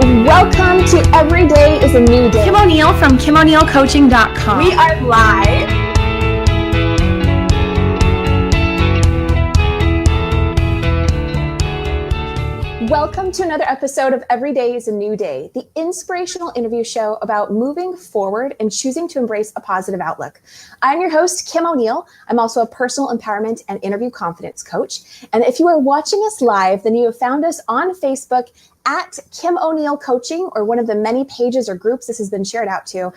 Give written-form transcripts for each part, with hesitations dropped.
welcome to Every Day is a New Day. Kim O'Neill from KimO'NeillCoaching.com. We are live. Welcome to another episode of Every Day is a New Day, the inspirational interview show about moving forward and choosing to embrace a positive outlook. I'm your host, Kim O'Neill. I'm also a personal empowerment and interview confidence coach. And if you are watching us live, then you have found us on Facebook at Kim O'Neill Coaching, or one of the many pages or groups this has been shared out to.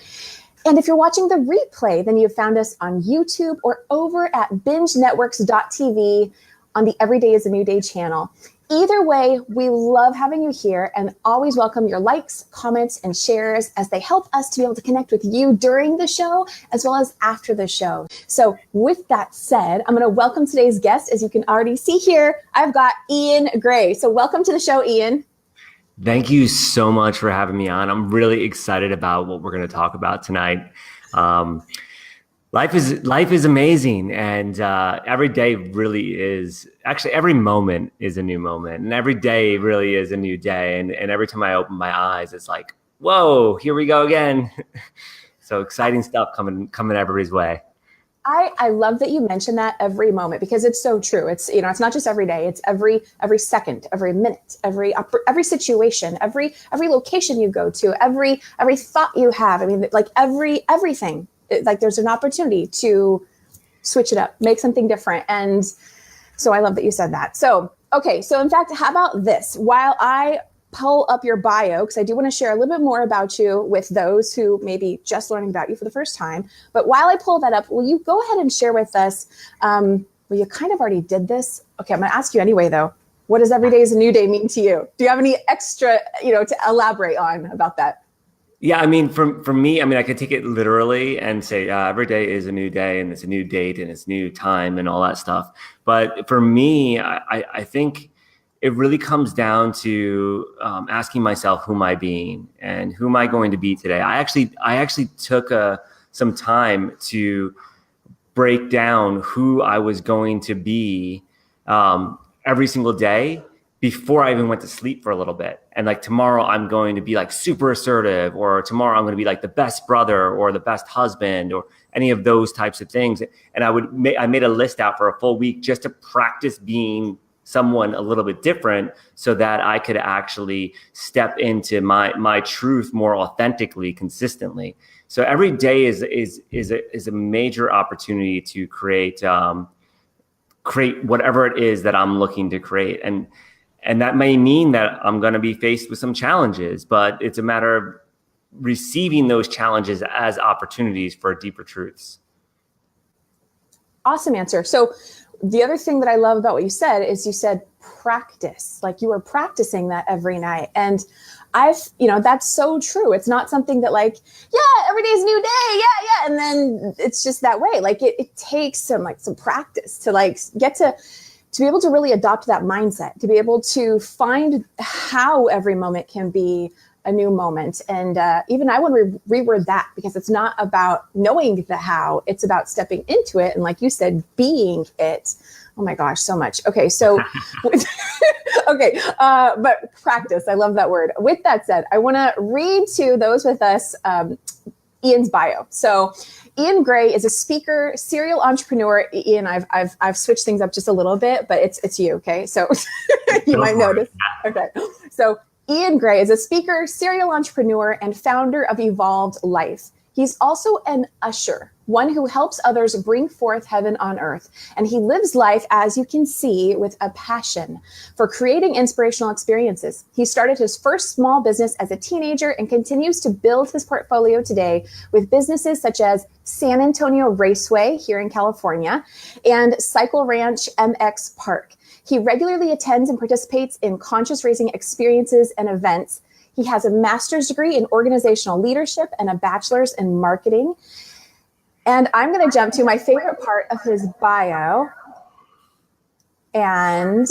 And if you're watching the replay, then you've found us on YouTube or over at bingenetworks.tv on the Every Day is a New Day channel. Either way, we love having you here and always welcome your likes, comments, and shares as they help us to be able to connect with you during the show as well as after the show. So with that said, I'm going to welcome today's guest. As you can already see here, I've got Iain Grae. So welcome to the show, Iain. Thank you so much for having me on. I'm really excited about what we're going to talk about tonight. Life is amazing, and every day really is. Actually, every moment is a new moment, and every day really is a new day. And every time I open my eyes, it's like, whoa, here we go again. So exciting stuff coming everybody's way. I love that you mentioned that, every moment, because it's so true. It's, it's not just every day. It's every second, every minute, every situation, every location you go to, every thought you have. I mean, like everything. Like there's an opportunity to switch it up, make something different. And so I love that you said that. So, okay. So in fact, how about this? While I pull up your bio, because I do want to share a little bit more about you with those who may be just learning about you for the first time. But while I pull that up, will you go ahead and share with us, well, you kind of already did this. Okay. I'm going to ask you anyway, though. What does Every Day is a New Day mean to you? Do you have any extra, to elaborate on about that? Yeah, I mean, for me, I mean, I could take it literally and say every day is a new day, and it's a new date, and it's new time, and all that stuff. But for me, I think it really comes down to asking myself, who am I being, and who am I going to be today? I actually took some time to break down who I was going to be every single day before I even went to sleep for a little bit. And like tomorrow I'm going to be like super assertive, or tomorrow I'm going to be like the best brother or the best husband, or any of those types of things. And I made a list out for a full week just to practice being someone a little bit different, so that I could actually step into my truth more authentically, consistently. So every day is a major opportunity to create whatever it is that I'm looking to create. And that may mean that I'm going to be faced with some challenges, but it's a matter of receiving those challenges as opportunities for deeper truths. Awesome answer. So the other thing that I love about what you said is you said practice, like you were practicing that every night. And that's so true. It's not something that like, yeah, every day is a new day. Yeah. And then it's just that way. Like it takes some practice to like get to be able to really adopt that mindset, to be able to find how every moment can be a new moment. And even I want to reword that, because it's not about knowing the how, it's about stepping into it. And like you said, being it. Oh my gosh, so much. Okay. So, okay. But practice, I love that word. With that said, I want to read to those with us, Iain's bio. So Iain Grae is a speaker, serial entrepreneur. Iain, I've switched things up just a little bit, but it's you. Okay. So you might notice. Okay. So Iain Grae is a speaker, serial entrepreneur, and founder of Evolved Lyfe. He's also an usher, one who helps others bring forth heaven on earth. And he lives life, as you can see, with a passion for creating inspirational experiences. He started his first small business as a teenager and continues to build his portfolio today with businesses such as San Antonio Raceway here in California and Cycle Ranch MX Park. He regularly attends and participates in conscious racing experiences and events. He has a master's degree in organizational leadership and a bachelor's in marketing. And I'm going to jump to my favorite part of his bio. And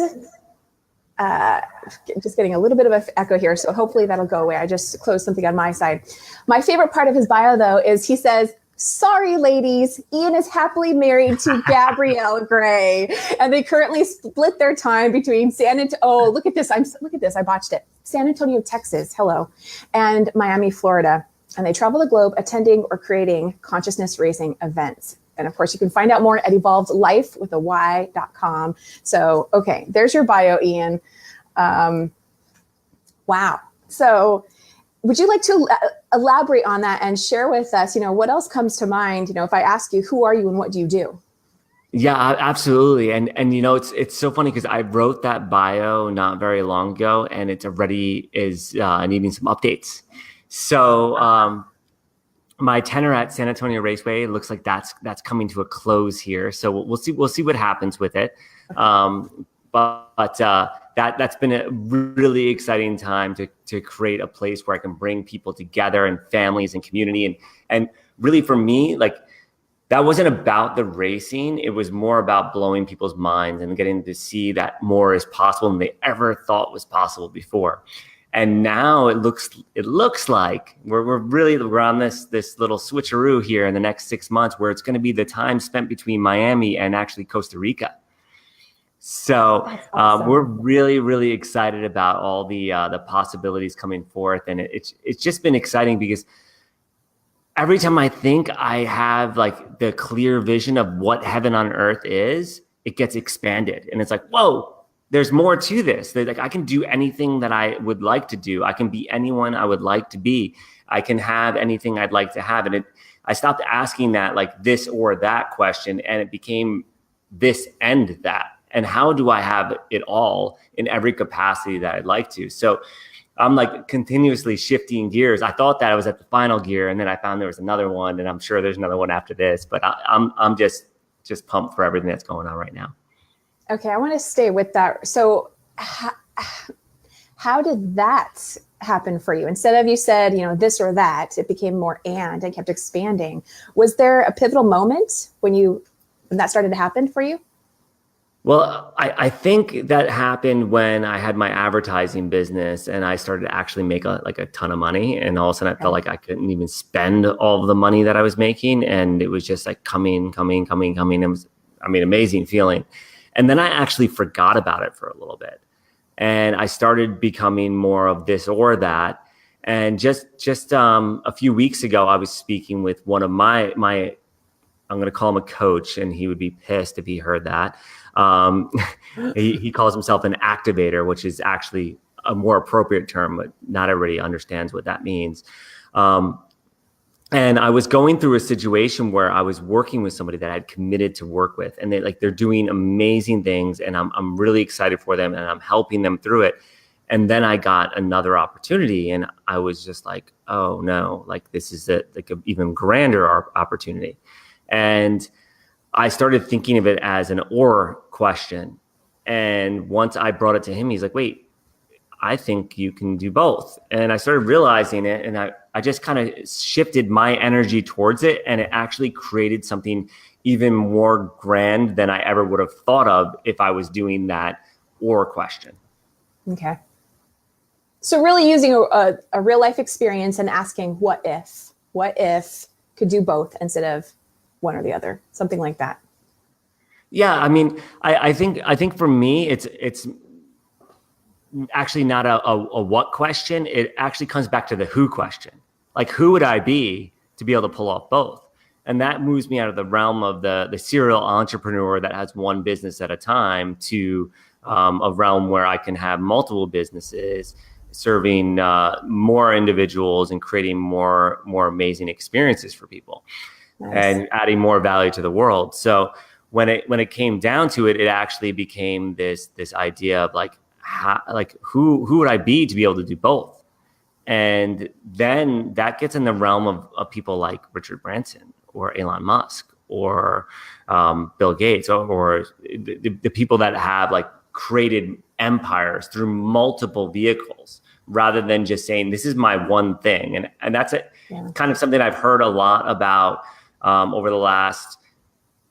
just getting a little bit of an echo here, so hopefully that'll go away. I just closed something on my side. My favorite part of his bio, though, is he says, Sorry, ladies. Iain is happily married to Gabrielle Grae, and they currently split their time between Oh, look at this! Look at this! I botched it. San Antonio, Texas. Hello, and Miami, Florida. And they travel the globe, attending or creating consciousness raising events. And of course, you can find out more at evolvedlyfe.com. So, okay, there's your bio, Iain. Wow. So, would you like to elaborate on that and share with us, what else comes to mind, if I ask you, who are you and what do you do? Yeah, absolutely. And it's so funny because I wrote that bio not very long ago, and it's already is needing some updates. So my tenure at San Antonio Raceway looks like that's coming to a close here. So we'll see what happens with it. But that's been a really exciting time to create a place where I can bring people together and families and community. And really for me, like, that wasn't about the racing. It was more about blowing people's minds and getting to see that more is possible than they ever thought was possible before. And now it looks like we're on this little switcheroo here in the next 6 months, where it's going to be the time spent between Miami and actually Costa Rica. So awesome. We're really, really excited about all the possibilities coming forth. And it's just been exciting because every time I think I have like the clear vision of what heaven on earth is, it gets expanded. And it's like, whoa, there's more to this. Like, I can do anything that I would like to do. I can be anyone I would like to be. I can have anything I'd like to have. And I stopped asking that like this or that question, and it became this and that. And how do I have it all in every capacity that I'd like to? So I'm like continuously shifting gears. I thought that I was at the final gear, and then I found there was another one, and I'm sure there's another one after this. But I'm just pumped for everything that's going on right now. Okay, I want to stay with that. So how did that happen for you? Instead of you said, this or that, it became more and kept expanding. Was there a pivotal moment when that started to happen for you? Well, I think that happened when I had my advertising business and I started to actually make a ton of money. And all of a sudden I felt like I couldn't even spend all of the money that I was making. And it was just like coming. It was, amazing feeling. And then I actually forgot about it for a little bit. And I started becoming more of this or that. And just a few weeks ago, I was speaking with one of my I'm going to call him a coach, and he would be pissed if he heard that. He calls himself an activator, which is actually a more appropriate term, but not everybody understands what that means. And I was going through a situation where I was working with somebody that I had committed to work with, and they're doing amazing things, and I'm really excited for them, and I'm helping them through it. And then I got another opportunity, and I was just like, oh no, like this is an even grander opportunity. And I started thinking of it as an or question. And once I brought it to him, he's like, wait, I think you can do both. And I started realizing it, and I just kind of shifted my energy towards it, and it actually created something even more grand than I ever would have thought of if I was doing that or question. Okay. So really using a real life experience and asking what if could do both instead of one or the other, something like that. Yeah, I think for me, it's actually not a what question. It actually comes back to the who question. Like, who would I be to be able to pull off both? And that moves me out of the realm of the serial entrepreneur that has one business at a time to a realm where I can have multiple businesses serving more individuals and creating more amazing experiences for people. Nice. And adding more value to the world. So when it came down to it, it actually became this idea of who would I be to be able to do both? And then that gets in the realm of people like Richard Branson or Elon Musk or Bill Gates or the people that have created empires through multiple vehicles, rather than just saying this is my one thing. And that's kind of something I've heard a lot about over the last,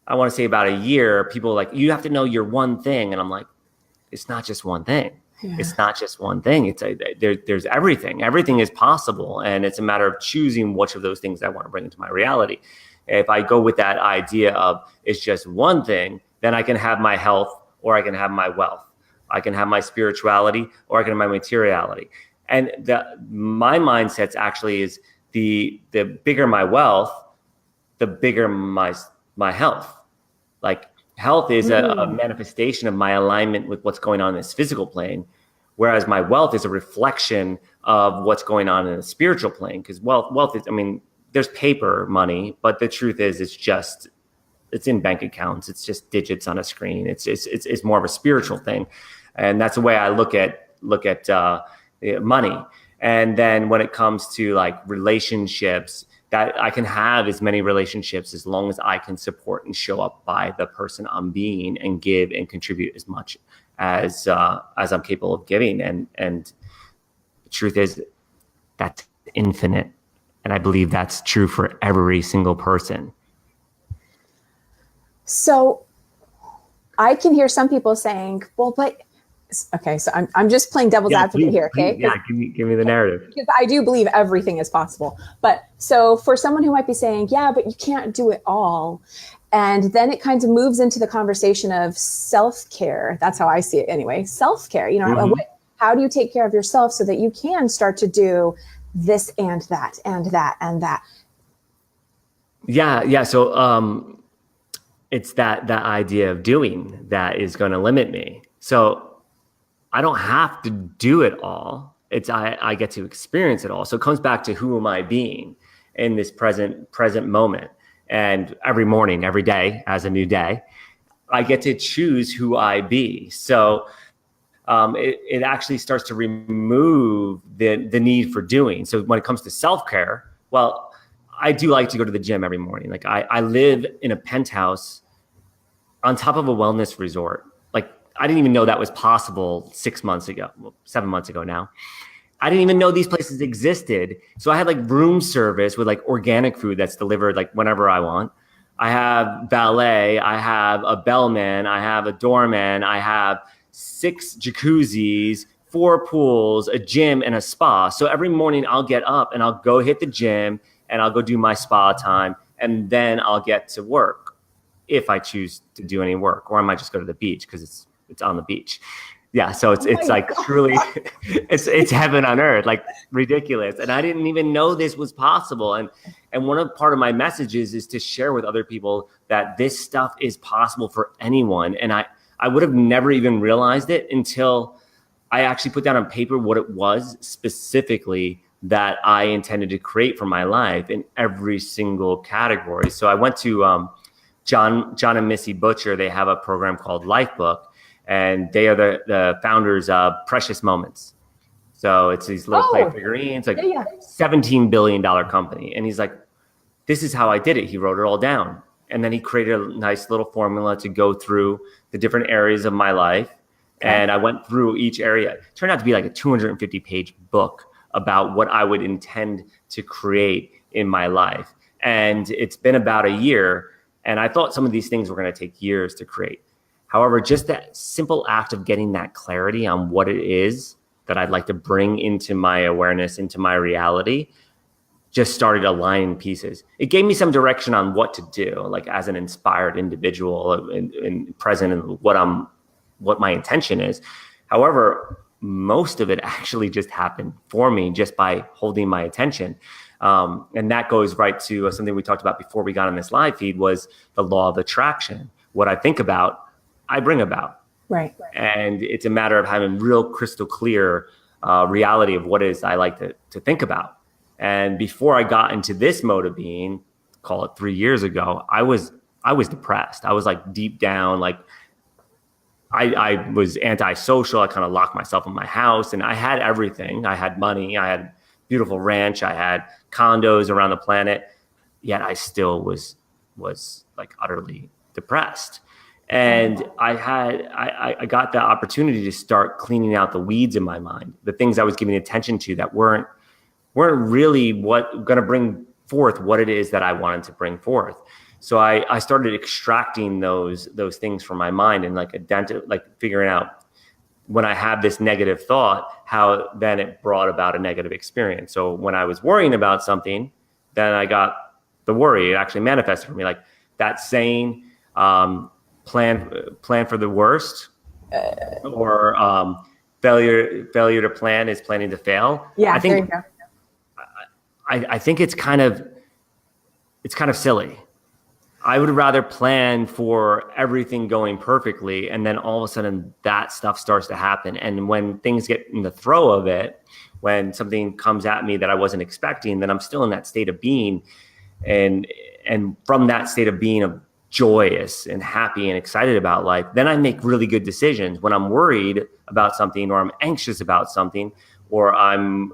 I want to say about a year. People are like, you have to know your one thing. And I'm like, it's not just one thing. Yeah. It's not just one thing. It's there's everything. Everything is possible. And it's a matter of choosing which of those things I want to bring into my reality. If I go with that idea of it's just one thing, then I can have my health, or I can have my wealth. I can have my spirituality, or I can have my materiality. And my mindset actually is the bigger my wealth, the bigger my health. Like health is a manifestation of my alignment with what's going on in this physical plane, whereas my wealth is a reflection of what's going on in the spiritual plane. Because wealth is, I mean, there's paper money, but the truth is it's in bank accounts. It's just digits on a screen. It's more of a spiritual thing. And that's the way I look at money. And then when it comes to like relationships, that I can have as many relationships as long as I can support and show up by the person I'm being and give and contribute as much as I'm capable of giving. And the truth is that's infinite. And I believe that's true for every single person. So I can hear some people saying, well, but okay, so I'm just playing devil's advocate here, okay? Yeah, give me the narrative. Because I do believe everything is possible. But so for someone who might be saying, yeah, but you can't do it all. And then it kind of moves into the conversation of self-care. That's how I see it anyway. Self-care, how do you take care of yourself so that you can start to do this and that and that and that? Yeah. So it's that idea of doing that is going to limit me. So I don't have to do it all. I get to experience it all. So it comes back to who am I being in this present moment. And every morning, every day as a new day, I get to choose who I be. So it actually starts to remove the need for doing. So when it comes to self-care, well, I do like to go to the gym every morning. Like I live in a penthouse on top of a wellness resort. Like I didn't even know that was possible 7 months ago now. I didn't even know these places existed. So I had like room service with like organic food that's delivered like whenever I want. I have valet, I have a bellman, I have a doorman, I have 6 jacuzzis, 4 pools, a gym, and a spa. So every morning I'll get up and I'll go hit the gym and I'll go do my spa time, and then I'll get to work if I choose to do any work, or I might just go to the beach because it's on the beach. Yeah, so it's like God. Truly, it's heaven on earth, like ridiculous. And I didn't even know this was possible. And part of my messages is to share with other people that this stuff is possible for anyone. And I would have never even realized it until I actually put down on paper what it was specifically that I intended to create for my life in every single category. So I went to John and Missy Butcher. They have a program called Lifebook. And they are the founders of Precious Moments. So it's these little clay figurines, like $17 billion company. And he's like, this is how I did it. He wrote it all down. And then he created a nice little formula to go through the different areas of my life. Okay. And I went through each area. It turned out to be like a 250-page book about what I would intend to create in my life. And it's been about a year. And I thought some of these things were going to take years to create. However, just that simple act of getting that clarity on what it is that I'd like to bring into my awareness, into my reality, just started aligning pieces. It gave me some direction on what to do, like as an inspired individual and present in what my intention is. However, most of it actually just happened for me just by holding my attention. And that goes right to something we talked about before we got on this live feed, was the law of attraction. What I think about, I bring about. Right. And it's a matter of having real crystal clear reality of what it is I like to think about. And before I got into this mode of being, call it 3 years ago, I was depressed. I was like deep down, like I was antisocial. I kind of locked myself in my house, and I had everything. I had money. I had a beautiful ranch. I had condos around the planet. Yet I still was like utterly depressed. And I got the opportunity to start cleaning out the weeds in my mind, the things I was giving attention to that weren't really going to bring forth what it is that I wanted to bring forth. So I started extracting those things from my mind and like figuring out when I have this negative thought, how then it brought about a negative experience. So when I was worrying about something, then I got the worry. It actually manifested for me. Like that saying, plan for the worst, or failure to plan is planning to fail. Yeah, I think, there you go. I think it's kind of silly. I would rather plan for everything going perfectly, and then all of a sudden that stuff starts to happen. And when things get in the throw of it, when something comes at me that I wasn't expecting, then I'm still in that state of being. And from that state of being of joyous and happy and excited about life, then I make really good decisions. When I'm worried about something, or I'm anxious about something, or I'm,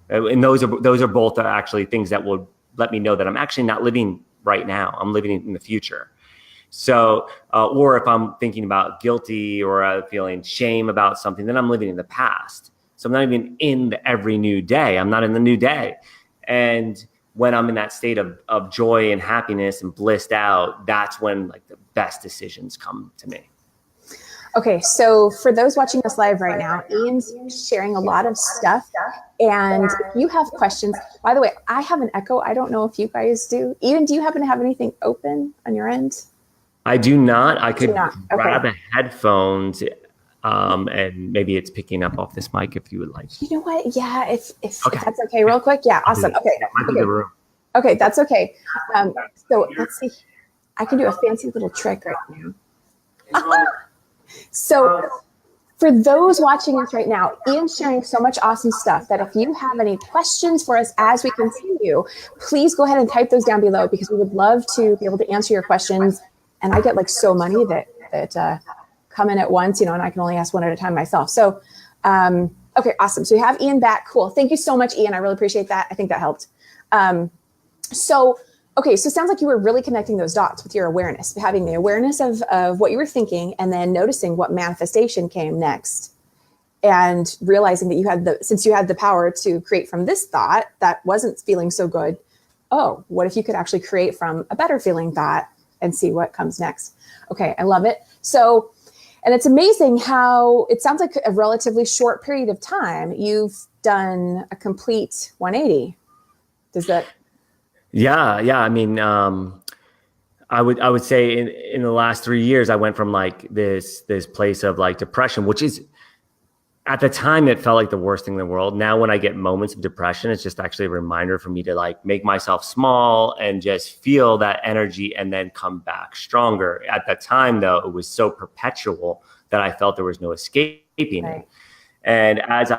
and those are both actually things that will let me know that I'm actually not living right now. I'm living in the future. So, or if I'm thinking about guilty or feeling shame about something, then I'm living in the past. So I'm not even in the every new day. I'm not in the new day. And when I'm in that state of joy and happiness and blissed out, that's when like the best decisions come to me. Okay, so for those watching us live right now, Iain's sharing a lot of stuff. And if you have questions, by the way, I have an echo. I don't know if you guys do. Iain, do you happen to have anything open on your end? I do not. I could grab Okay. a headphones, and maybe it's picking up off this mic if you would like. You know what? Yeah, if that's okay, real quick. Yeah, awesome. Okay. That might be the room. Okay, that's okay. So let's see. I can do a fancy little trick right now. So for those watching us right now, Iain's sharing so much awesome stuff that if you have any questions for us as we continue, please go ahead and type those down below, because we would love to be able to answer your questions. And I get like so many that come in at once, and I can only ask one at a time myself. So, okay, awesome. So we have Iain back. Cool. Thank you so much, Iain. I really appreciate that. I think that helped. Okay, so it sounds like you were really connecting those dots with your awareness, having the awareness of what you were thinking, and then noticing what manifestation came next, and realizing that since you had the power to create from this thought that wasn't feeling so good, oh, what if you could actually create from a better feeling thought and see what comes next? Okay, I love it. So, and it's amazing how it sounds like a relatively short period of time, you've done a complete 180. Does that... Yeah. I mean, I would say in the last 3 years, I went from like this place of like depression, which is, at the time, it felt like the worst thing in the world. Now, when I get moments of depression, it's just actually a reminder for me to like make myself small and just feel that energy and then come back stronger. At that time, though, it was so perpetual that I felt there was no escaping it. And as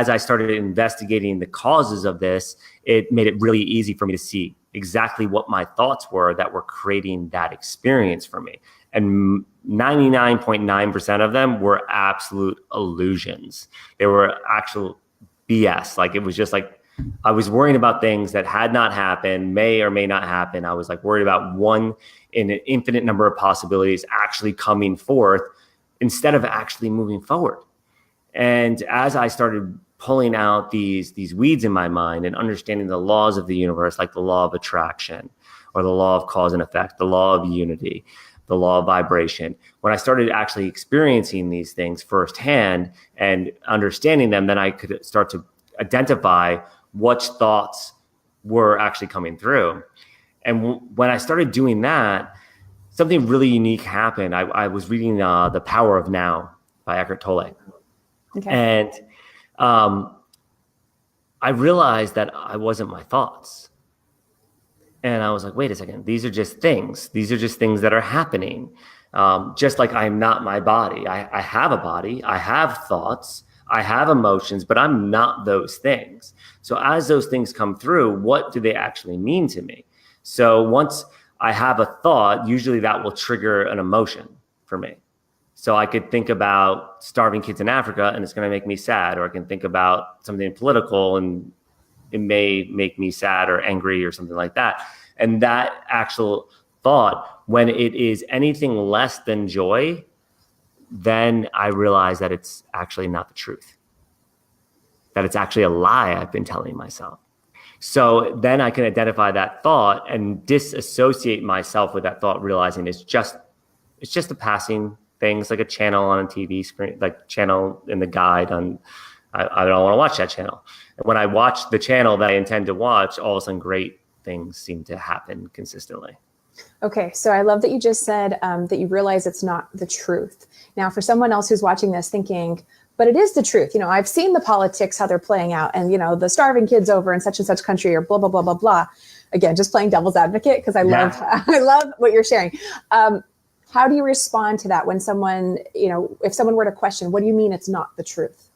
I started investigating the causes of this, it made it really easy for me to see exactly what my thoughts were that were creating that experience for me. And 99.9% of them were absolute illusions. They were actual BS. Like, it was just like, I was worrying about things that had not happened, may or may not happen. I was like worried about one in an infinite number of possibilities actually coming forth instead of actually moving forward. And as I started pulling out these weeds in my mind and understanding the laws of the universe, like the law of attraction or the law of cause and effect, the law of unity, the law of vibration, when I started actually experiencing these things firsthand and understanding them, then I could start to identify which thoughts were actually coming through. And when I started doing that, something really unique happened. I was reading The Power of Now by Eckhart Tolle. Okay. And I realized that I wasn't my thoughts. And I was like, wait a second, these are just things. These are just things that are happening. Just like I'm not my body. I have a body. I have thoughts. I have emotions, but I'm not those things. So as those things come through, what do they actually mean to me? So once I have a thought, usually that will trigger an emotion for me. So I could think about starving kids in Africa and it's going to make me sad, or I can think about something political and it may make me sad or angry or something like that. And that actual thought, when it is anything less than joy, then I realize that it's actually not the truth, that it's actually a lie I've been telling myself. So then I can identify that thought and disassociate myself with that thought, realizing it's just a passing things, like a channel on a TV screen, like channel in the guide on, I don't want to watch that channel. And when I watch the channel that I intend to watch, all of a sudden great things seem to happen consistently. Okay, so I love that you just said that you realize it's not the truth. Now, for someone else who's watching this thinking, but it is the truth. I've seen the politics, how they're playing out, and, the starving kids over in such and such country or blah, blah, blah, blah, blah. Again, just playing devil's advocate because I love what you're sharing. How do you respond to that when someone, if someone were to question, what do you mean it's not the truth?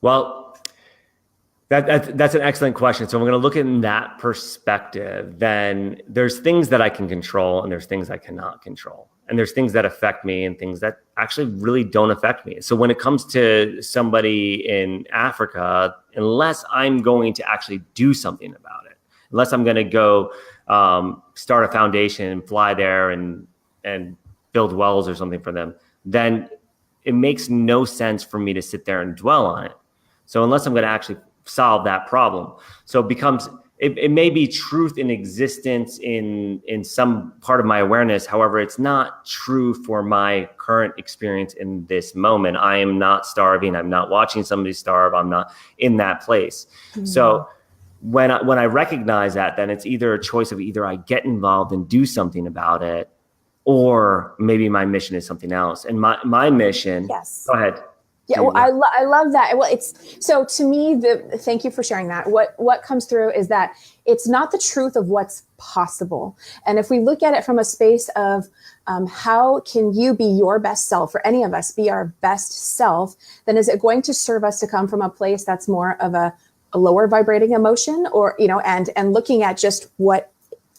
Well, that's an excellent question. So I'm going to look in that perspective. Then there's things that I can control and there's things I cannot control. And there's things that affect me and things that actually really don't affect me. So when it comes to somebody in Africa, unless I'm going to actually do something about it, unless I'm going to go start a foundation and fly there and build wells or something for them, then it makes no sense for me to sit there and dwell on it. So unless I'm going to actually solve that problem. So it becomes, it may be truth in existence in some part of my awareness. However, it's not true for my current experience in this moment. I am not starving. I'm not watching somebody starve. I'm not in that place. Mm-hmm. So when I recognize that, then it's either a choice of either I get involved and do something about it, or maybe my mission is something else. And my mission, yes. Go ahead. Yeah, well, I love that. Well, so to me, thank you for sharing that. What comes through is that it's not the truth of what's possible. And if we look at it from a space of how can you be your best self, or any of us be our best self, then is it going to serve us to come from a place that's more of a lower vibrating emotion, or, and looking at just what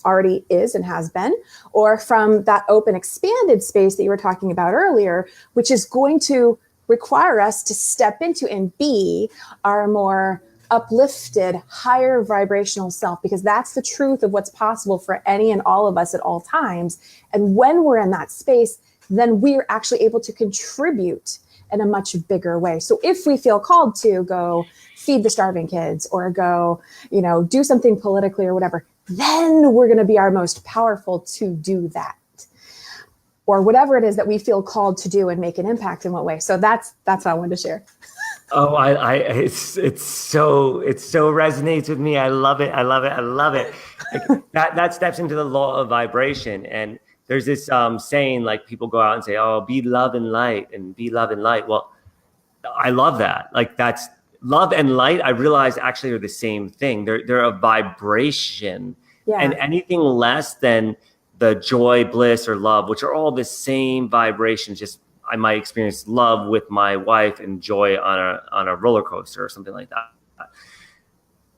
already is and has been, or from that open, expanded space that you were talking about earlier, which is going to require us to step into and be our more uplifted, higher vibrational self, because that's the truth of what's possible for any and all of us at all times. And when we're in that space, then we're actually able to contribute in a much bigger way. So if we feel called to go feed the starving kids, or go, do something politically or whatever, then we're going to be our most powerful to do that, or whatever it is that we feel called to do and make an impact in what way. So that's what I wanted to share. Oh, it so resonates with me. I love it. Like, that steps into the law of vibration. And there's this saying, like, people go out and say, "Oh, be love and light," and be love and light. Well, I love that. Like, that's love and light. I realize actually are the same thing. They're a vibration, and anything less than the joy, bliss, or love, which are all the same vibrations. Just I might experience love with my wife and joy on a roller coaster or something like that.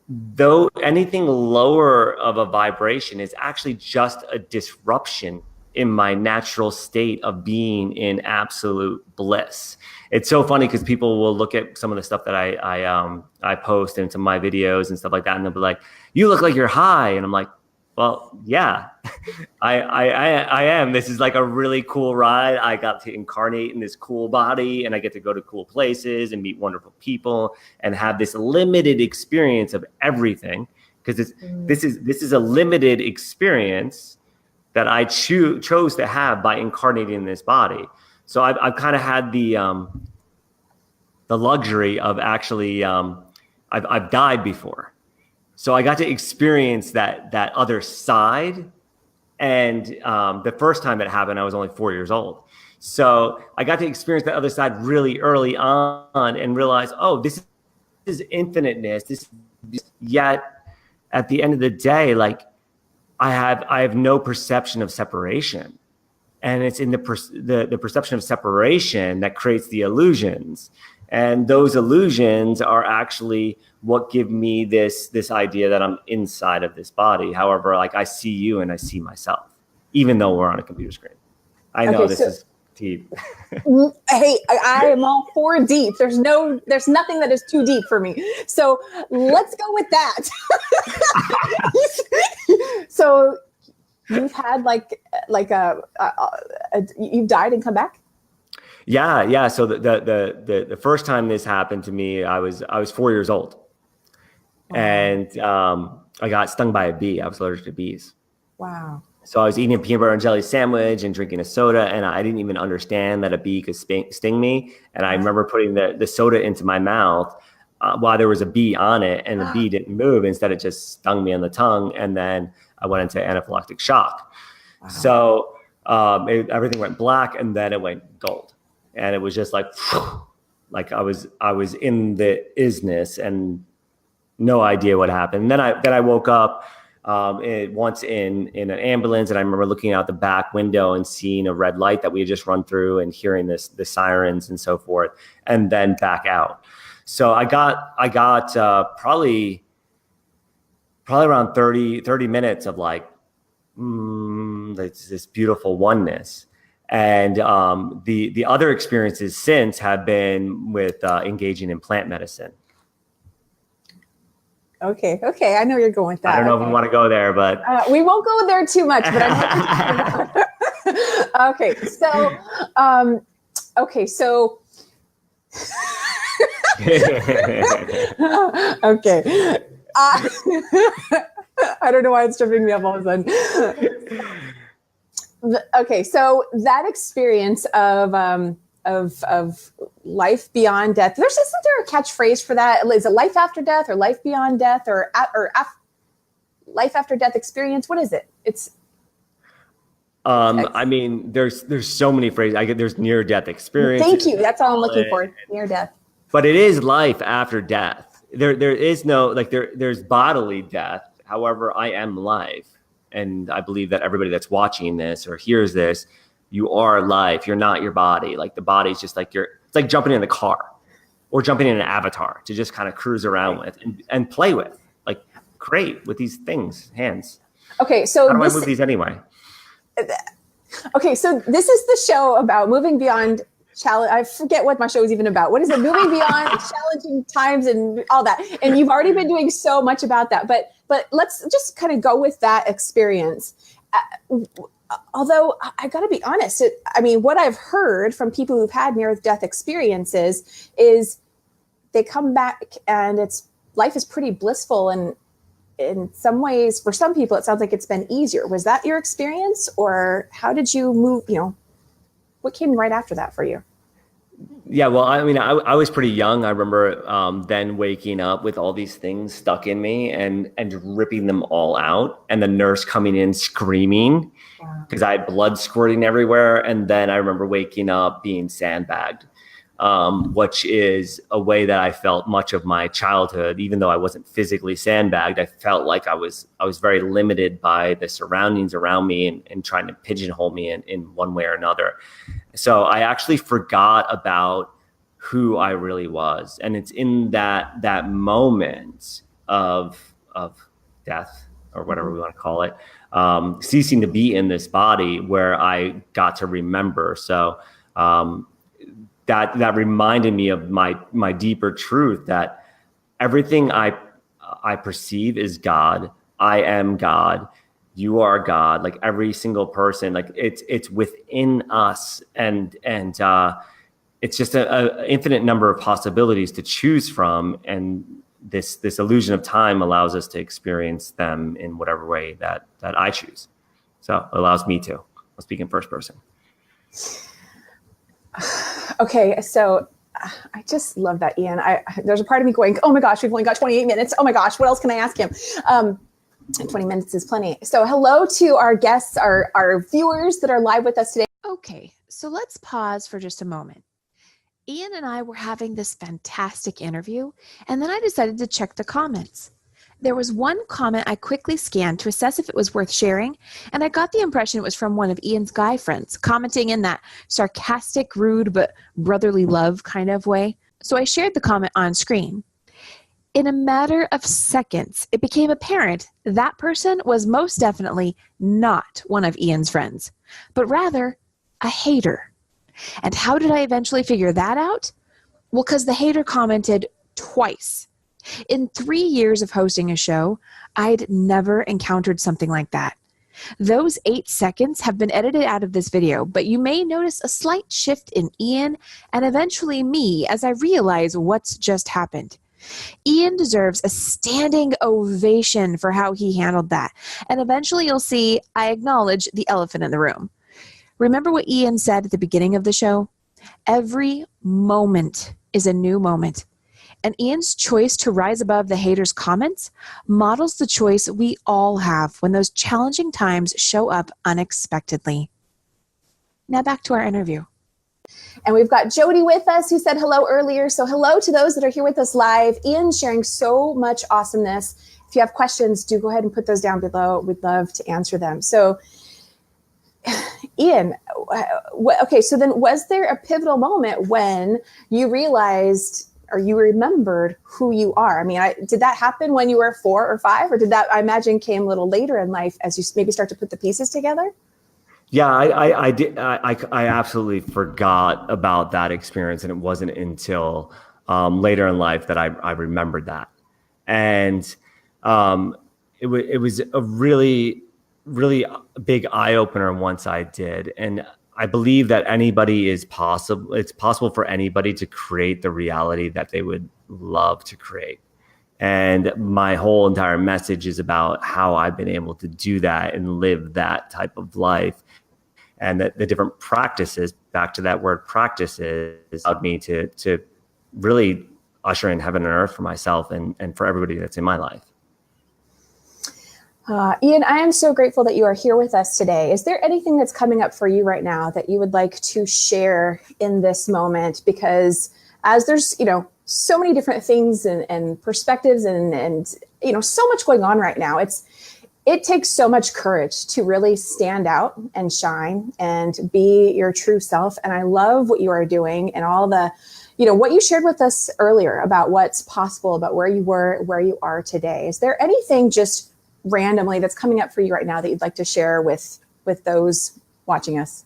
Though anything lower of a vibration is actually just a disruption in my natural state of being in absolute bliss. It's so funny because people will look at some of the stuff that I post in some of my videos and stuff like that, and they'll be like, "You look like you're high," and I'm like, well, yeah, I am. This is like a really cool ride. I got to incarnate in this cool body, and I get to go to cool places and meet wonderful people and have this limited experience of everything. Because this is a limited experience that I chose to have by incarnating in this body. So I've kind of had the luxury of actually I've died before. So I got to experience that other side. And the first time it happened, I was only 4 years old. So I got to experience that other side really early on and realize, oh, this is infiniteness. Yet at the end of the day, like I have no perception of separation. And it's in the perception of separation that creates the illusions. And those illusions are actually what give me this idea that I'm inside of this body. However, like I see you and I see myself, even though we're on a computer screen. I know this is deep. Hey, I am all for deep. There's nothing that is too deep for me. So let's go with that. So you've had you've died and come back? Yeah. So the first time this happened to me, I was 4 years old. Wow. And I got stung by a bee. I was allergic to bees. Wow. So I was eating a peanut butter and jelly sandwich and drinking a soda, and I didn't even understand that a bee could sting me. And I remember putting the soda into my mouth. while there was a bee on it, and the bee didn't move. Instead, it just stung me on the tongue, and then I went into anaphylactic shock. Wow. So everything went black, and then it went gold, and it was just like I was in the isness and no idea what happened. And then I woke up once in an ambulance, and I remember looking out the back window and seeing a red light that we had just run through and hearing the sirens and so forth, and then back out. So I got probably around 30 minutes of like this beautiful oneness. And the other experiences since have been with engaging in plant medicine. Okay. I know you're going with that. I don't know if we want to go there, but we won't go there too much. But I know okay. So, okay. I don't know why it's tripping me up all of a sudden. Okay, so that experience of life beyond death. Isn't there a catchphrase for that? Is it life after death, or life beyond death, or life after death experience? What is it? It's. I mean, there's so many phrases. There's near death experience. Thank you. That's all I'm looking for. Near death. But it is life after death. There is no there's bodily death. However, I am life. And I believe that everybody that's watching this or hears this, you are life. You're not your body. Like the body's just like it's like jumping in the car or jumping in an avatar to just kind of cruise around with and play with. Like, great with these things, hands. Okay, so how do I move these anyway? Okay, so this is the show about moving beyond challenge. I forget what my show is even about. What is it? Moving beyond challenging times and all that. And you've already been doing so much about that. But let's just kind of go with that experience. Although I got to be honest, what I've heard from people who've had near-death experiences is they come back and life is pretty blissful, and in some ways, for some people, it sounds like it's been easier. Was that your experience, or how did you move? What came right after that for you? Yeah, well, I mean, I was pretty young. I remember then waking up with all these things stuck in me and ripping them all out, and the nurse coming in screaming because I had blood squirting everywhere. And then I remember waking up being sandbagged, which is a way that I felt much of my childhood. Even though I wasn't physically sandbagged, I felt like I was very limited by the surroundings around me and trying to pigeonhole me in one way or another. So I actually forgot about who I really was. And it's in that moment of death, or whatever we want to call it, ceasing to be in this body, where I got to remember. So that reminded me of my deeper truth, that everything I perceive is God. I am God. You are God. Like every single person, like it's within us, and it's just a infinite number of possibilities to choose from, and this illusion of time allows us to experience them in whatever way that I choose. So it allows me to. I'll speak in first person. Okay, so I just love that, Iain. There's a part of me going, oh my gosh, we've only got 28 minutes. Oh my gosh, what else can I ask him? 20 minutes is plenty. So hello to our guests, our viewers that are live with us today. Okay, so let's pause for just a moment. Iain and I were having this fantastic interview, and then I decided to check the comments. There was one comment I quickly scanned to assess if it was worth sharing, and I got the impression it was from one of Iain's guy friends, commenting in that sarcastic, rude, but brotherly love kind of way. So I shared the comment on screen. In a matter of seconds, it became apparent that person was most definitely not one of Iain's friends, but rather a hater. And how did I eventually figure that out? Well, because the hater commented twice. In 3 years of hosting a show, I'd never encountered something like that. Those 8 seconds have been edited out of this video, but you may notice a slight shift in Iain and eventually me as I realize what's just happened. Iain deserves a standing ovation for how he handled that. And eventually you'll see I acknowledge the elephant in the room. Remember what Iain said at the beginning of the show? Every moment is a new moment. And Iain's choice to rise above the haters' comments models the choice we all have when those challenging times show up unexpectedly. Now back to our interview. And we've got Jody with us, who said hello earlier. So hello to those that are here with us live. Iain sharing so much awesomeness. If you have questions, do go ahead and put those down below. We'd love to answer them. So Iain, okay, so then was there a pivotal moment when you realized or you remembered who you are? I mean, did that happen when you were 4 or 5, or did that, I imagine, came a little later in life as you maybe start to put the pieces together? Yeah, I did. I absolutely forgot about that experience, and it wasn't until later in life that I remembered that, and it was a really big eye opener once I did, and I believe that it's possible for anybody to create the reality that they would love to create. And my whole entire message is about how I've been able to do that and live that type of life. And that the different practices, back to that word practices, allowed me to really usher in heaven and earth for myself and for everybody that's in my life. Iain, I am so grateful that you are here with us today. Is there anything that's coming up for you right now that you would like to share in this moment? Because as there's, so many different things and perspectives and so much going on right now, it takes so much courage to really stand out and shine and be your true self. And I love what you are doing and all the, what you shared with us earlier about what's possible, about where you were, where you are today. Is there anything just randomly that's coming up for you right now that you'd like to share with those watching us?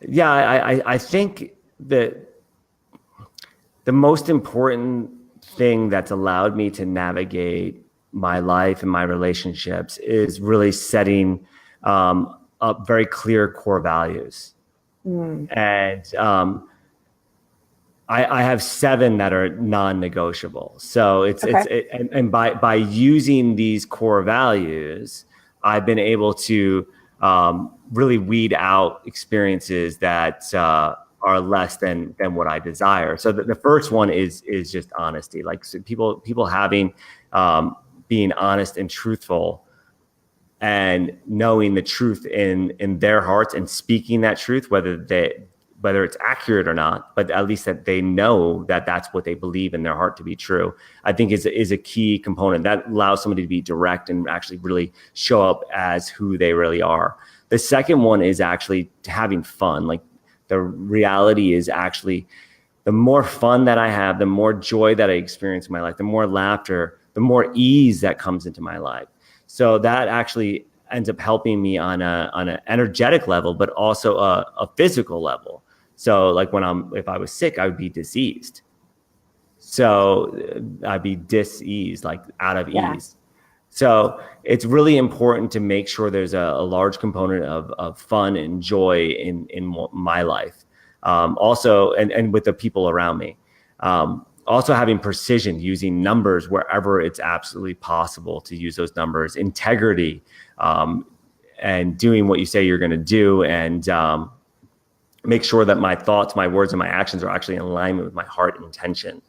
Yeah, I think that the most important thing that's allowed me to navigate my life and my relationships is really setting up very clear core values. And I have 7 that are non-negotiable. So and by using these core values, I've been able to really weed out experiences that are less than what I desire. So the first one is just honesty. Like, so people having being honest and truthful and knowing the truth in their hearts and speaking that truth, whether it's accurate or not, but at least that they know that that's what they believe in their heart to be true, I think is a key component that allows somebody to be direct and actually really show up as who they really are. The second one is actually having fun. Like, the reality is actually the more fun that I have, the more joy that I experience in my life, the more laughter, the more ease that comes into my life. So that actually ends up helping me on an energetic level, but also a physical level. So like if I was sick, I would be diseased. So I'd be dis-eased, like out of ease. So it's really important to make sure there's a large component of fun and joy in my life. Also, and with the people around me. Also having precision, using numbers wherever it's absolutely possible to use those numbers, integrity, and doing what you say you're going to do, and make sure that my thoughts, my words, and my actions are actually in alignment with my heart and intention.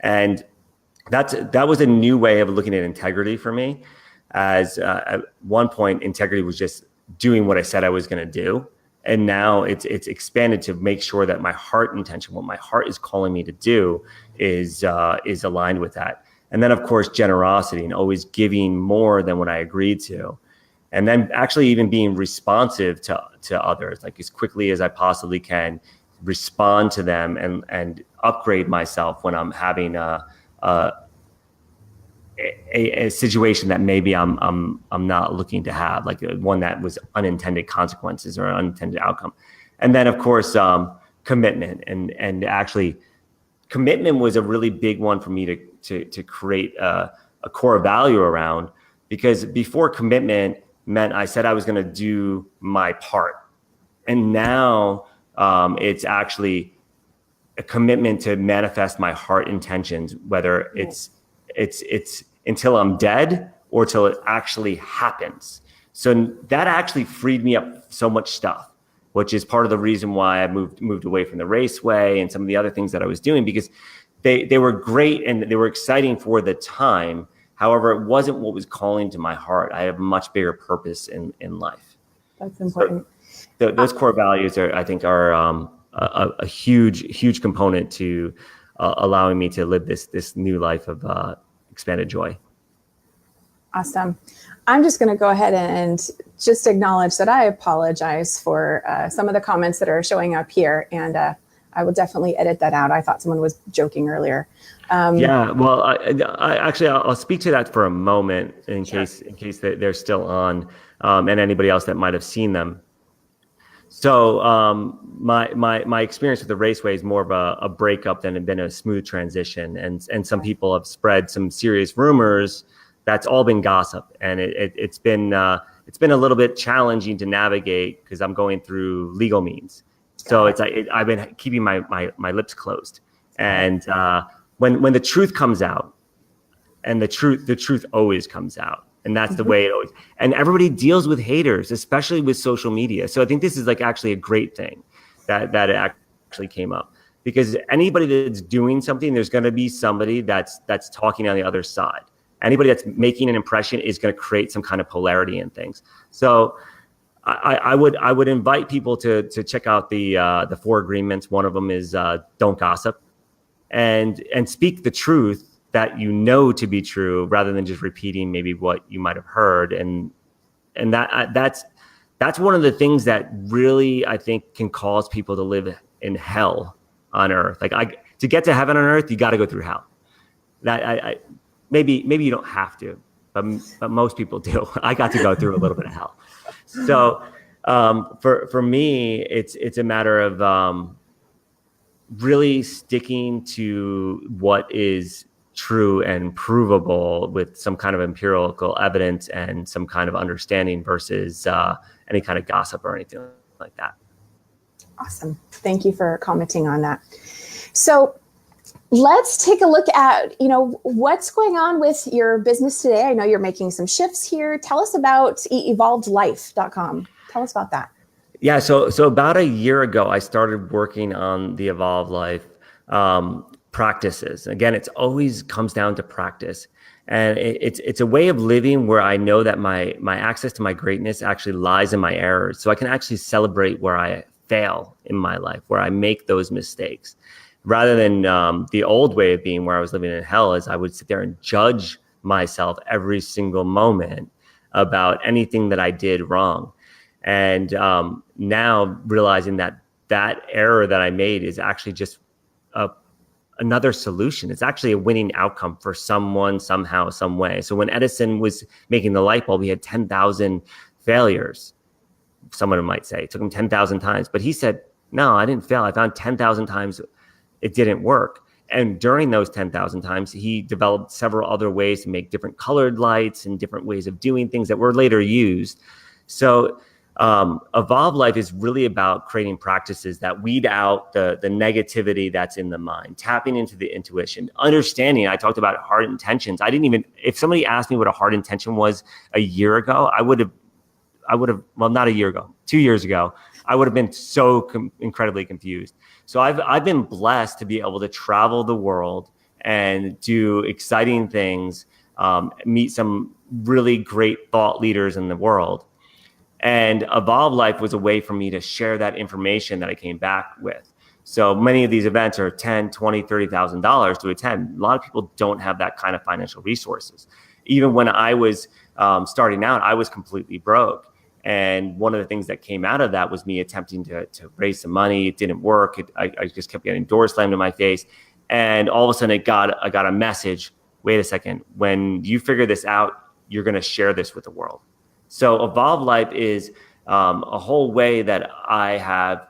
And that was a new way of looking at integrity for me. As at one point, integrity was just doing what I said I was going to do. And now it's expanded to make sure that my heart intention, what my heart is calling me to do, is aligned with that. And then, of course, generosity and always giving more than what I agreed to. And then actually even being responsive to others, like as quickly as I possibly can, respond to them and upgrade myself when I'm having a situation that maybe I'm not looking to have, like one that was unintended consequences or unintended outcome. And then, of course, commitment and actually commitment was a really big one for me to create a core value around, because before, commitment meant I said I was going to do my part. And now it's actually a commitment to manifest my heart intentions, whether it's until I'm dead or till it actually happens. So that actually freed me up so much stuff, which is part of the reason why I moved away from the raceway and some of the other things that I was doing, because they were great and they were exciting for the time. However, it wasn't what was calling to my heart. I have a much bigger purpose in life. That's important. So those core values are, I think, are a huge component to allowing me to live this new life of expanded joy. Awesome. I'm just going to go ahead and just acknowledge that I apologize for some of the comments that are showing up here, and I will definitely edit that out. I thought someone was joking earlier. Yeah, well, I'll speak to that for a moment in case they're still on, and anybody else that might have seen them. So my experience with the Raceway is more of a breakup than it been a smooth transition, and some people have spread some serious rumors. That's all been gossip, and it's been a little bit challenging to navigate because I'm going through legal means. So I've been keeping my lips closed, and when the truth comes out, and the truth always comes out, and that's the way it always. And everybody deals with haters, especially with social media. So I think this is like actually a great thing that it actually came up, because anybody that's doing something, there's going to be somebody that's talking on the other side. Anybody that's making an impression is going to create some kind of polarity in things. So I would invite people to check out the 4 agreements. One of them is don't gossip, and speak the truth that you know to be true, rather than just repeating maybe what you might have heard. And that's one of the things that really, I think, can cause people to live in hell on earth. Like to get to heaven on earth, you got to go through hell. That maybe you don't have to, but most people do. I got to go through a little bit of hell. So for me, it's a matter of really sticking to what is true and provable with some kind of empirical evidence and some kind of understanding versus any kind of gossip or anything like that. Awesome. Thank you for commenting on that. So let's take a look at, what's going on with your business today. I know you're making some shifts here. Tell us about evolvedlyfe.com. Tell us about that. Yeah. So about a year ago, I started working on the Evolved Lyfe practices. Again, it's always comes down to practice. And it's a way of living where I know that my access to my greatness actually lies in my errors. So I can actually celebrate where I fail in my life, where I make those mistakes. Rather than the old way of being where I was living in hell, is I would sit there and judge myself every single moment about anything that I did wrong. And now realizing that error that I made is actually just another solution. It's actually a winning outcome for someone, somehow, some way. So when Edison was making the light bulb, he had 10,000 failures. Someone might say it took him 10,000 times, but he said, no, I didn't fail. I found 10,000 times it didn't work. And during those 10,000 times, he developed several other ways to make different colored lights and different ways of doing things that were later used. So Evolved Lyfe is really about creating practices that weed out the negativity that's in the mind, tapping into the intuition, understanding. I talked about heart intentions. If somebody asked me what a heart intention was a year ago, I would have, well, not a year ago, 2 years ago, I would have been so incredibly confused. So I've been blessed to be able to travel the world and do exciting things, meet some really great thought leaders in the world. And Evolved Lyfe was a way for me to share that information that I came back with. So many of these events are $10,000, $20,000, $30,000 to attend. A lot of people don't have that kind of financial resources. Even when I was starting out, I was completely broke. And one of the things that came out of that was me attempting to raise some money. It didn't work. I just kept getting doors slammed in my face. And all of a sudden I got a message. Wait a second. When you figure this out, you're going to share this with the world. So Evolved Lyfe is a whole way that I have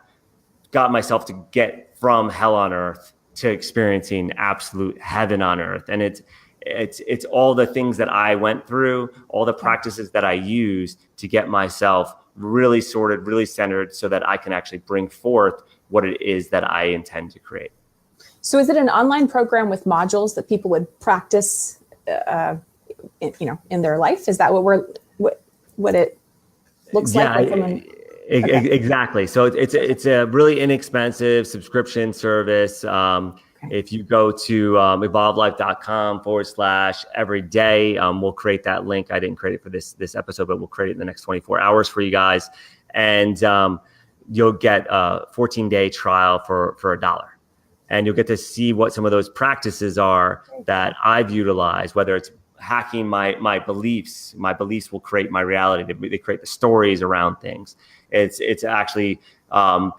got myself to get from hell on earth to experiencing absolute heaven on earth. And it's all the things that I went through, all the practices that I use to get myself really sorted, really centered, so that I can actually bring forth what it is that I intend to create. So is it an online program with modules that people would practice, in their life? Is that what it looks like? Exactly. So it's a really inexpensive subscription service. If you go to evolvedlyfe.com/everyday, we'll create that link. I didn't create it for this episode, but we'll create it in the next 24 hours for you guys. And you'll get a 14-day trial for $1. And you'll get to see what some of those practices are that I've utilized, whether it's hacking my beliefs. My beliefs will create my reality. They create the stories around things. It's actually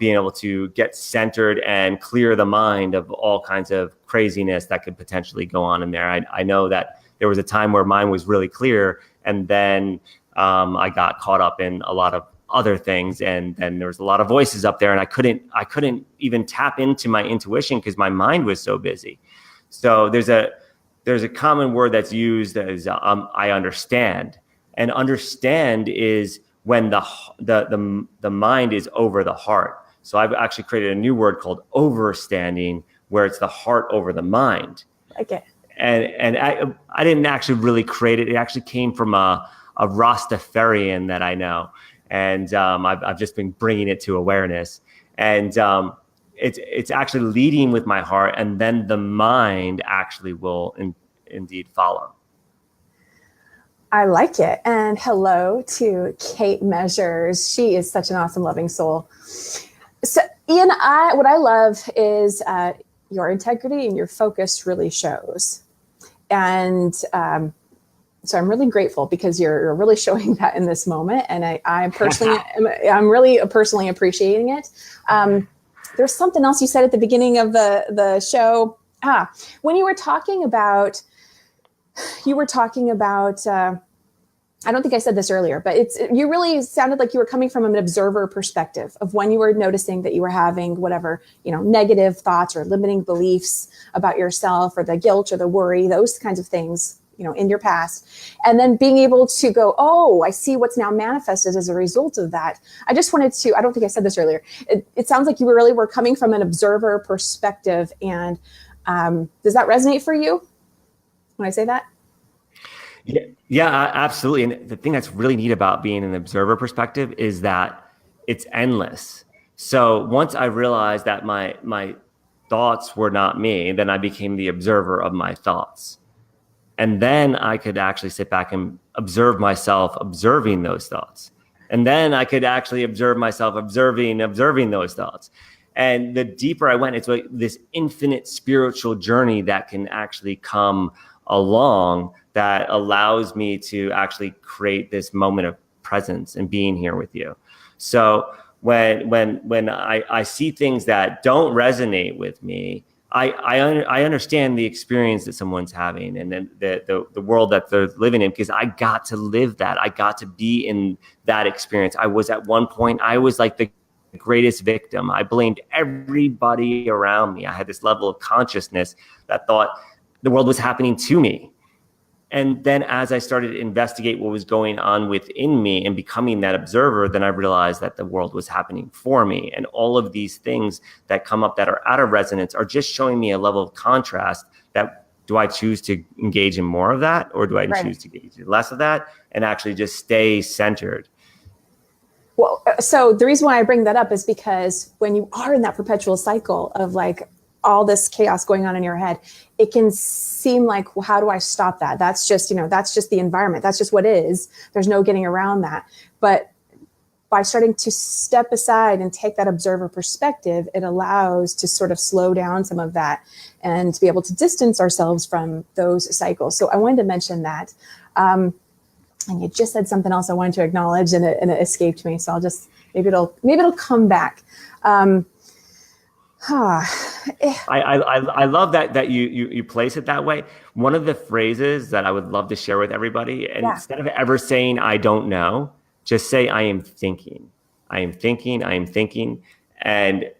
being able to get centered and clear the mind of all kinds of craziness that could potentially go on in there. I know that there was a time where mine was really clear, and then I got caught up in a lot of other things, and then there was a lot of voices up there, and I couldn't even tap into my intuition because my mind was so busy. So there's a common word that's used as I understand, and understand is when the mind is over the heart. So I've actually created a new word called overstanding, where it's the heart over the mind. Okay. And I didn't actually really create it. It actually came from a Rastafarian that I know. And I've just been bringing it to awareness, and it's actually leading with my heart, and then the mind actually will indeed follow. I like it. And hello to Kate Measures. She is such an awesome, loving soul. So Iain, what I love is your integrity and your focus really shows. And so I'm really grateful because you're really showing that in this moment. And I'm really personally appreciating it. There's something else you said at the beginning of the show. When you were talking about, I don't think I said this earlier, but you really sounded like you were coming from an observer perspective of when you were noticing that you were having whatever, negative thoughts or limiting beliefs about yourself, or the guilt or the worry, those kinds of things, in your past, and then being able to go, oh, I see what's now manifested as a result of that. I just wanted to, I don't think I said this earlier. It sounds like you really were coming from an observer perspective. And does that resonate for you when I say that? Yeah, absolutely. And the thing that's really neat about being an observer perspective is that it's endless. So once I realized that my thoughts were not me, then I became the observer of my thoughts. And then I could actually sit back and observe myself observing those thoughts. And then I could actually observe myself observing those thoughts. And the deeper I went, it's like this infinite spiritual journey that can actually come along that allows me to actually create this moment of presence and being here with you. So when I see things that don't resonate with me, I understand the experience that someone's having, and then the world that they're living in, because I got to live that. I got to be in that experience. I was at one point, I was like the greatest victim. I blamed everybody around me. I had this level of consciousness that thought the world was happening to me. And then as I started to investigate what was going on within me and becoming that observer, then I realized that the world was happening for me. And all of these things that come up that are out of resonance are just showing me a level of contrast that, do I choose to engage in more of that, or do I choose to engage in less of that and actually just stay centered? Well, so the reason why I bring that up is because when you are in that perpetual cycle of like all this chaos going on in your head, it can seem like, well, how do I stop that? That's just, that's just the environment. That's just what is. There's no getting around that. But by starting to step aside and take that observer perspective, it allows to sort of slow down some of that and to be able to distance ourselves from those cycles. So I wanted to mention that. And you just said something else I wanted to acknowledge, and it escaped me. So I'll just, maybe it'll come back. I love that you place it that way. One of the phrases that I would love to share with everybody, and instead of ever saying I don't know, just say I am thinking. I am thinking. I am thinking. And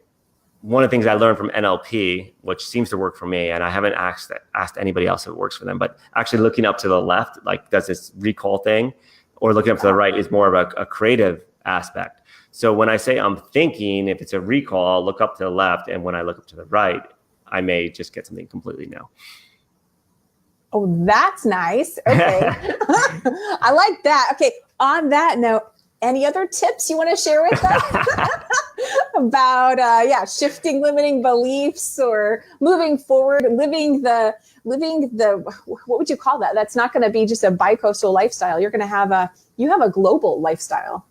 one of the things I learned from NLP, which seems to work for me, and I haven't asked anybody else if it works for them, but actually looking up to the left, like does this recall thing, or looking up to the right is more of a creative aspect. So when I say I'm thinking, if it's a recall, I'll look up to the left. And when I look up to the right, I may just get something completely new. Oh, that's nice. Okay. I like that. Okay. On that note, Any other tips you want to share with us about, shifting limiting beliefs or moving forward, living the, what would you call that? That's not going to be just a bi-coastal lifestyle. You're going to have you have a global lifestyle.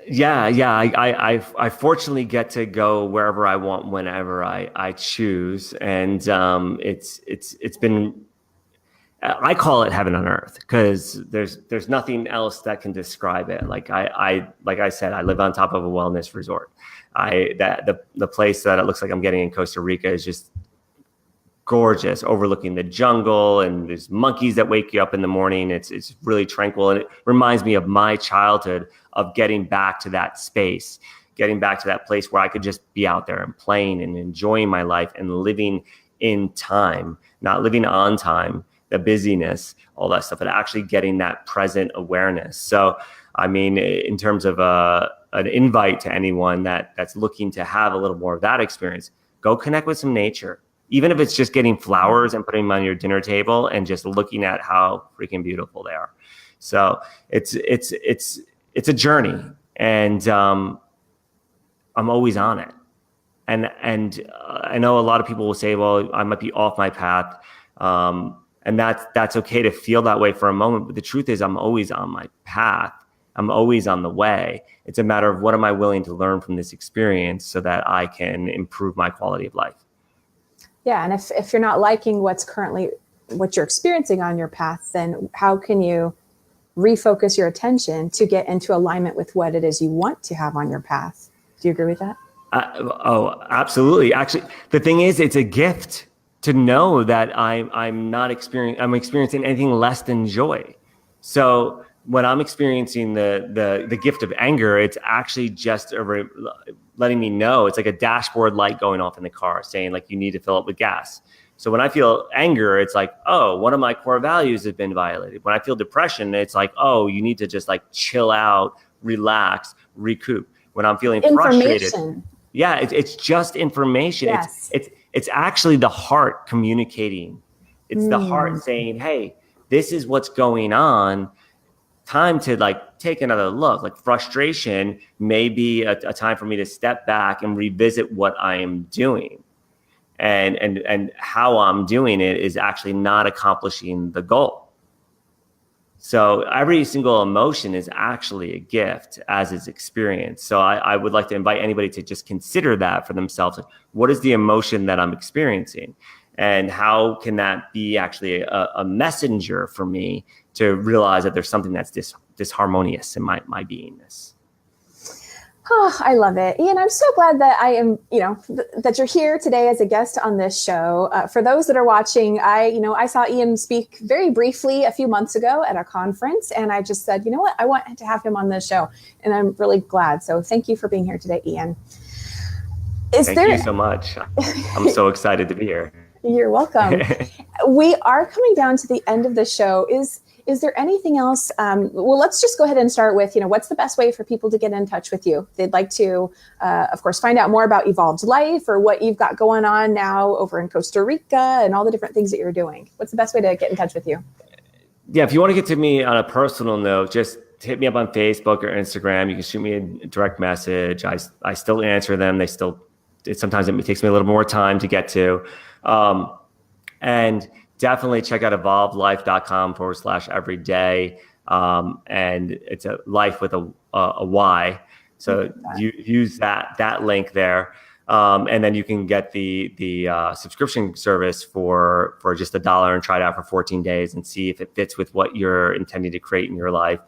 Yeah. I fortunately get to go wherever I want, whenever I choose. And it's been, I call it heaven on earth, because there's nothing else that can describe it. Like I said, I live on top of a wellness resort. The place that it looks like I'm getting in Costa Rica is just gorgeous, overlooking the jungle, and there's monkeys that wake you up in the morning. It's really tranquil, and it reminds me of my childhood, of getting back to that space, getting back to that place where I could just be out there and playing and enjoying my life and living in time, not living on time, the busyness, all that stuff, and actually getting that present awareness. So, I mean, in terms of an invite to anyone that's looking to have a little more of that experience, go connect with some nature. Even if it's just getting flowers and putting them on your dinner table and just looking at how freaking beautiful they are. So it's a journey, and I'm always on it. And I know a lot of people will say, well, I might be off my path. And that's okay to feel that way for a moment. But the truth is, I'm always on my path. I'm always on the way. It's a matter of what am I willing to learn from this experience so that I can improve my quality of life. Yeah. And if you're not liking what you're experiencing on your path, then how can you refocus your attention to get into alignment with what it is you want to have on your path? Do you agree with that? Oh, absolutely. Actually, the thing is, it's a gift to know that I'm experiencing anything less than joy. So when I'm experiencing the gift of anger, it's actually just letting me know. It's like a dashboard light going off in the car saying, like, you need to fill up with gas. So when I feel anger, it's like, oh, one of my core values has been violated. When I feel depression, it's like, oh, you need to just like chill out, relax, recoup. When I'm feeling frustrated, yeah, it's just information. Yes. It's actually the heart communicating. It's the heart saying, hey, this is what's going on. Time to like take another look. Like, frustration may be a time for me to step back and revisit what I am doing. And how I'm doing it is actually not accomplishing the goal. So every single emotion is actually a gift, as is experience. So I would like to invite anybody to just consider that for themselves. Like, what is the emotion that I'm experiencing? And how can that be actually a messenger for me to realize that there's something that's disharmonious in my beingness? Oh, I love it. Iain, I'm so glad that I am, that you're here today as a guest on this show. For those that are watching, I saw Iain speak very briefly a few months ago at a conference, and I just said, you know what, I want to have him on this show, and I'm really glad. So thank you for being here today, Iain. Thank you so much. I'm so excited to be here. You're welcome. We are coming down to the end of the show. Is there anything else? Well, let's just go ahead and start with, what's the best way for people to get in touch with you? They'd like to, of course, find out more about Evolved Lyfe or what you've got going on now over in Costa Rica and all the different things that you're doing. What's the best way to get in touch with you? Yeah, if you want to get to me on a personal note, just hit me up on Facebook or Instagram. You can shoot me a direct message. I still answer them. Sometimes it takes me a little more time to get to. And definitely check out evolvedlyfe.com/everyday. And it's a life with a Y. So you use that link there. And then you can get the subscription service for just $1 and try it out for 14 days and see if it fits with what you're intending to create in your life.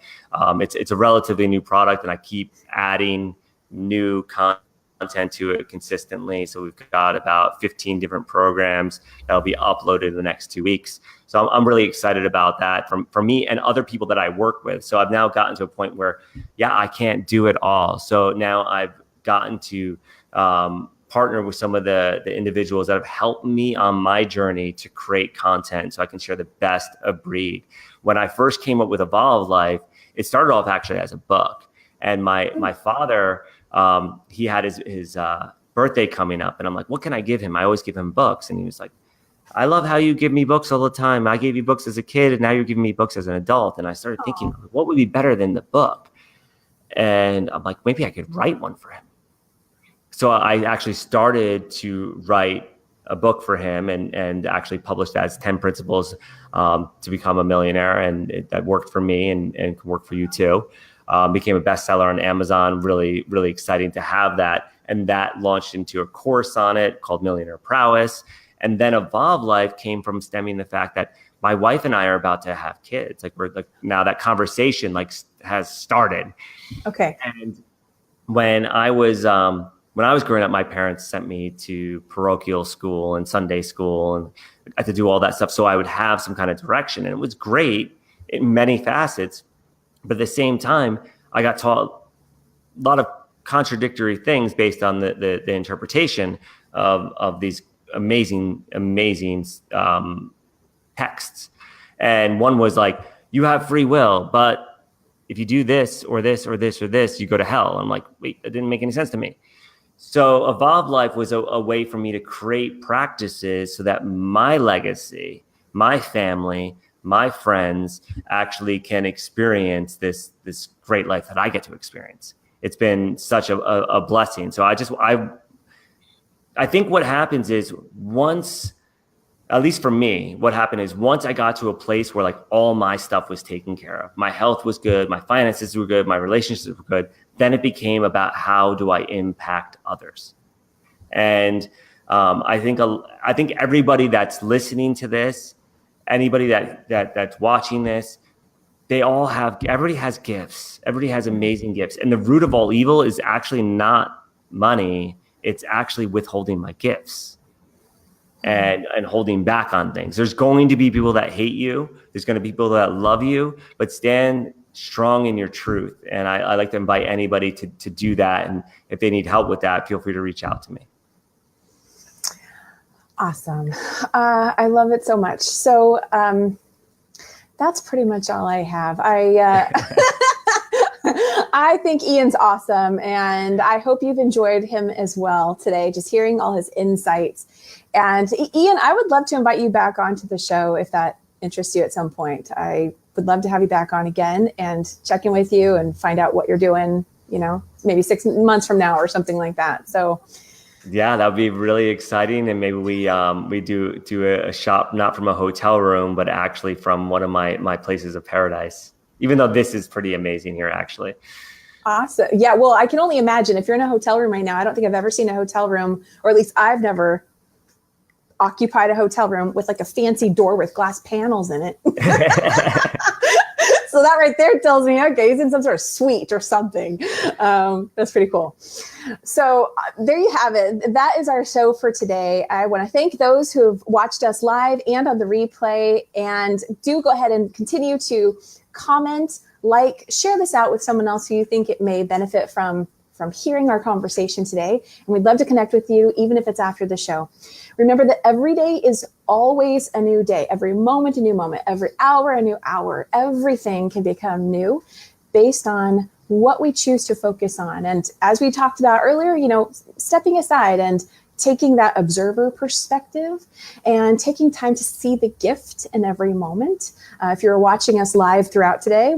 It's a relatively new product, and I keep adding new content to it consistently. So we've got about 15 different programs that'll be uploaded in the next 2 weeks. So I'm really excited about that from me and other people that I work with. So I've now gotten to a point where, I can't do it all. So now I've gotten to partner with some of the individuals that have helped me on my journey to create content so I can share the best of breed. When I first came up with Evolved Lyfe, it started off actually as a book. And my father, he had his birthday coming up, and I'm like, what can I give him? I always give him books. And he was like, I love how you give me books all the time. I gave you books as a kid, and now you're giving me books as an adult. And I started thinking, what would be better than the book? And I'm like, maybe I could write one for him. So I actually started to write a book for him and actually published that as 10 Principles to Become a Millionaire. And that worked for me and can work for you too. Became a bestseller on Amazon. Really, really exciting to have that. And that launched into a course on it called Millionaire Prowess. And then Evolved Lyfe came from stemming the fact that my wife and I are about to have kids. Like we're like, now that conversation like has started. Okay. And when I was growing up, my parents sent me to parochial school and Sunday school, and I had to do all that stuff. So I would have some kind of direction, and it was great in many facets. But at the same time, I got taught a lot of contradictory things based on the interpretation of these amazing texts. And one was like, you have free will, but if you do this or this or this or this, you go to hell. I'm like, wait, that didn't make any sense to me. So Evolved Lyfe was a way for me to create practices so that my legacy, my family, my friends actually can experience this great life that I get to experience. It's been such a blessing. So I think what happens is once, at least for me, what happened is once I got to a place where like all my stuff was taken care of, my health was good, my finances were good, my relationships were good, then it became about how do I impact others. And I think everybody that's listening to this, anybody that's watching this, everybody has gifts. Everybody has amazing gifts. And the root of all evil is actually not money. It's actually withholding my gifts and holding back on things. There's going to be people that hate you. There's going to be people that love you, but stand strong in your truth. And I like to invite anybody to do that. And if they need help with that, feel free to reach out to me. Awesome. I love it so much. So that's pretty much all I have. I think Iain's awesome, and I hope you've enjoyed him as well today, just hearing all his insights. And Iain, I would love to invite you back onto the show if that interests you at some point. I would love to have you back on again and check in with you and find out what you're doing, maybe 6 months from now or something like that. So yeah, that would be really exciting. And maybe we do a shop, not from a hotel room, but actually from one of my places of paradise, even though this is pretty amazing here, actually. Awesome. Yeah, well, I can only imagine if you're in a hotel room right now. I don't think I've ever seen a hotel room, or at least I've never occupied a hotel room with like a fancy door with glass panels in it. So that right there tells me, okay, he's in some sort of suite or something. That's pretty cool. So there you have it. That is our show for today. I want to thank those who have watched us live and on the replay. And do go ahead and continue to comment, share this out with someone else who you think it may benefit from hearing our conversation today. And we'd love to connect with you, even if it's after the show. Remember that every day is always a new day. Every moment, a new moment. Every hour, a new hour. Everything can become new based on what we choose to focus on. And as we talked about earlier, stepping aside and taking that observer perspective and taking time to see the gift in every moment. If you're watching us live throughout today,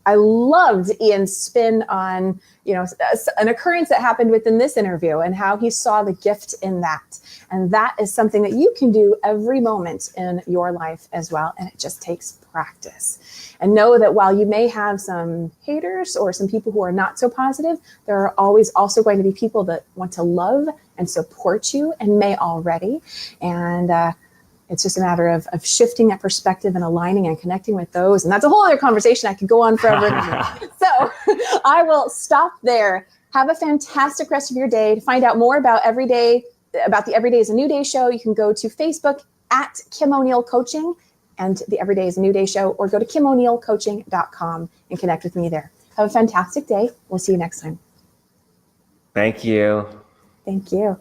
I loved Iain's spin on, an occurrence that happened within this interview and how he saw the gift in that. And that is something that you can do every moment in your life as well. And it just takes practice. And know that while you may have some haters or some people who are not so positive, there are always also going to be people that want to love and support you and may already. And it's just a matter of shifting that perspective and aligning and connecting with those. And that's a whole other conversation. I could go on forever. So I will stop there. Have a fantastic rest of your day. To find out more about the Every Day is a New Day show, you can go to Facebook at Kim O'Neill Coaching and the Every Day is a New Day show, or go to KimO'NeillCoaching.com and connect with me there. Have a fantastic day. We'll see you next time. Thank you. Thank you.